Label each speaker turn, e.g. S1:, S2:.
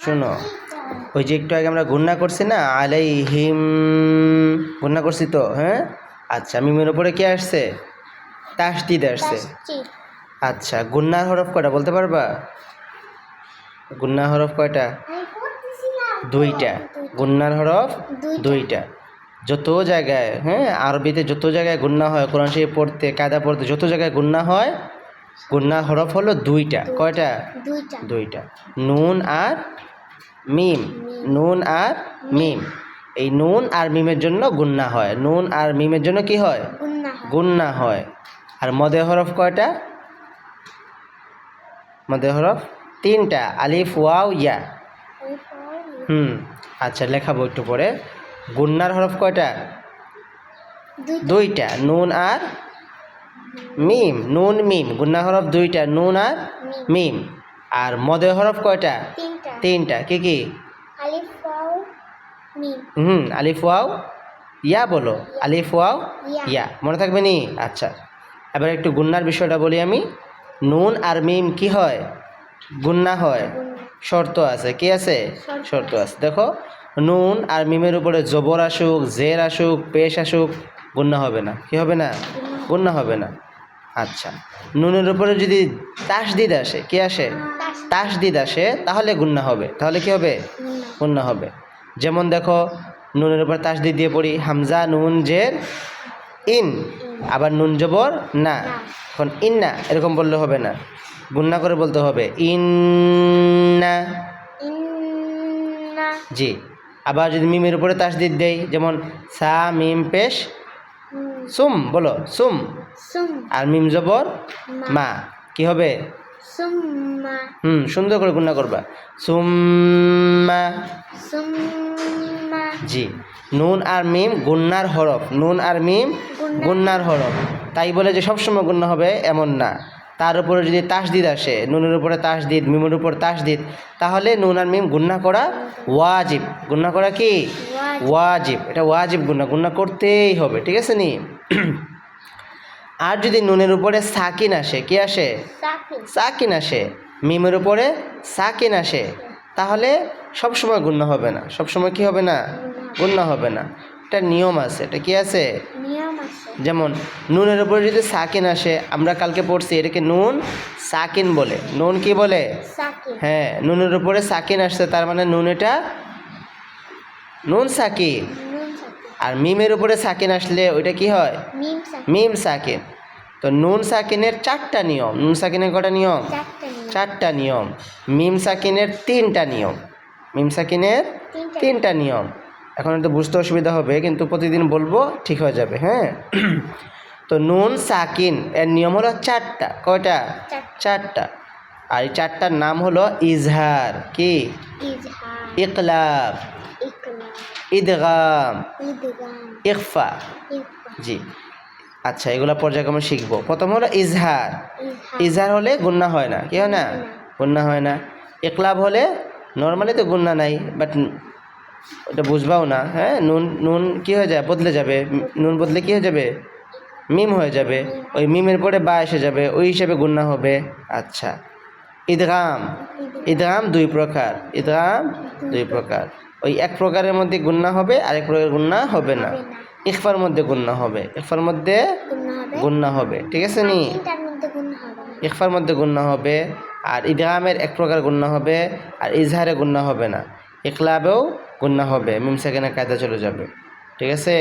S1: শোনো, ওই যে একটু আগে আমরা গুণনা করছি না, আলাইহিম গুণনা করছি তো, হ্যাঁ। আচ্ছা, মিমের উপরে কি আসছে? তাসদিদ আসছে। আচ্ছা, গুণনার হরফ কয়টা বলতে পারবা? গুণনার হরফ কয়টা? দুইটা। গুণনার হরফ দুইটা। যত জায়গায়, হ্যাঁ, আরবিতে যত জায়গায় গুণনা হয়, কোরআন শরীফ পড়তে, কায়দা পড়তে যত জায়গায় গুণনা হয়, গুণনার হরফ হলো দুইটা। কয়টা? দুইটা। নুন আর মিম। নুন আর মিম। এই নুন আর মিমের জন্য গুণনা হয়। নুন আর মিমের জন্য কি হয়? গুণনা হয়। আর মদে হরফ কয়টা? মদে হরফ তিনটা, আলিফ ওয়াও ইয়া। আচ্ছা, লেখাবো একটু পরে। গুণনার হরফ কয়টা? দুইটা, নুন আর মিম। নুন মিম, গুণনা হরফ দুইটা, নুন আর মিম। আর মদে হরফ কয়টা? তিনটা। কি কি? আলিফ ওয়াও ইয়া বলো। আলিফ ওয়াও ইয়া, মনে থাকবে নি? আচ্ছা, এবার একটু গুণনার বিষয়টা বলি আমি। নুন আর মিম কি হয়? গুণনা হয়। শর্ত আছে। কি আছে? শর্ত আছে। দেখো, নুন আর মিমের উপরে জবর আসুক, জের আসুক, পেশ আসুক, গুণনা হবে না। কি হবে না? গুণনা হবে না। আচ্ছা, নুনের উপরে যদি তাসদিদ আসে, কি আসে? তাসদিদ আসে, তাহলে গুণনা হবে। তাহলে কি হবে? গুণনা হবে। যেমন দেখো, নুনের উপর তাসদিদ দিয়ে পড়ি, হামজা নুন জের ইন, আবার নুন জবর না, এখন ইন্না এরকম বললে হবে না, গুণনা করে বলতে হবে ইন্না। জি। আবার যদি মিমের উপরে তাসদিদ দেই, যেমন সা মিম পেশ সুম, বলো সুম, আর মিম জবর মা, কি হবে? সুন্দর করে গুণনা করবা, সুম্মা। জি। নুন আর মিম গুণনার হরফ। নুন আর মিম গুণনার হরফ। তাই বলে যে সবসময় গুণনা হবে এমন না। তার উপরে যদি তাসদিদ আসে, নুনের উপরে তাসদিদ, মিমের উপর তাসদিদ, তাহলে নুন আর মিম গুণনা করা ওয়াজিব। গুণনা করা কি? ওয়াজিব। এটা ওয়াজিব গুণনা, গুণনা করতেই হবে। ঠিক আছে নি? আর যদি নুনের উপরে সাকিন আসে, কি আসে? সাকিন আসে, মিমের উপরে সাকিন আসে, তাহলে সবসময় গুণনা হবে না। সবসময় কি হবে না? গুণনা হবে না। এটা নিয়ম আছে। এটা কি আছে? যেমন নুনের উপরে যদি সাকিন আসে, আমরা কালকে পড়ছি, এটাকে নুন সাকিন বলে। নুন কি বলে? হ্যাঁ, নুনের উপরে সাকিন আসছে, তার মানে নুন এটা নুন সাকিন। আর মিমের উপরে সাকিন আসলে ওইটা কি হয়? মিম সাকিন। তো নুন সাকিনের চারটা নিয়ম। নুন সাকিনের কটা নিয়ম? চারটা নিয়ম। মিম সাকিনের তিনটা নিয়ম। মিম সাকিনের তিনটা নিয়ম। এখন একটু বুঝতে অসুবিধা হবে, কিন্তু প্রতিদিন বলবো, ঠিক হয়ে যাবে। হ্যাঁ। তো নুন সাকিন এর নিয়ম হলো চারটা। কয়টা? চারটা। আর এই চারটার নাম হলো ইজহার, কি? ইকলাব, ইদগাম, ইখফা। জি। আচ্ছা, এগুলো পর্যায়ক্রমে শিখবো। প্রথম হলো ইজহার। ইজহার হলে গুণনা হয় না। কি হয় না? গুণনা হয় না। ইকলাব হলে নর্মালি তো গুণনা নাই, বাট ওটা বুঝবাও না। হ্যাঁ, নুন নুন কি হয়ে যায়? বদলে যাবে। নুন বদলে কি হয়ে যাবে? মিম হয়ে যাবে। ওই মিমের পরে বা এসে যাবে, ওই হিসেবে গুণনা হবে। আচ্ছা, ইদগাম। ইদগাম দুই প্রকার। ইদগাম দুই প্রকার। ওই এক প্রকারের মধ্যে গুণনা হবে, আরেক প্রকারের গুণনা হবে না। ইখফার মধ্যে গুণনা হবে। ইখফার মধ্যে গুণনা হবে। ঠিক আছে নি? ইখফার মধ্যে গুণনা হবে। আর ইদগামের এক প্রকার গুণনা হবে, আর ইজহারে গুণনা হবে না। ইকলাবেও গুণনা হবে, মিম সাকিনের কায়দা চলে যাবে। ঠিক আছে?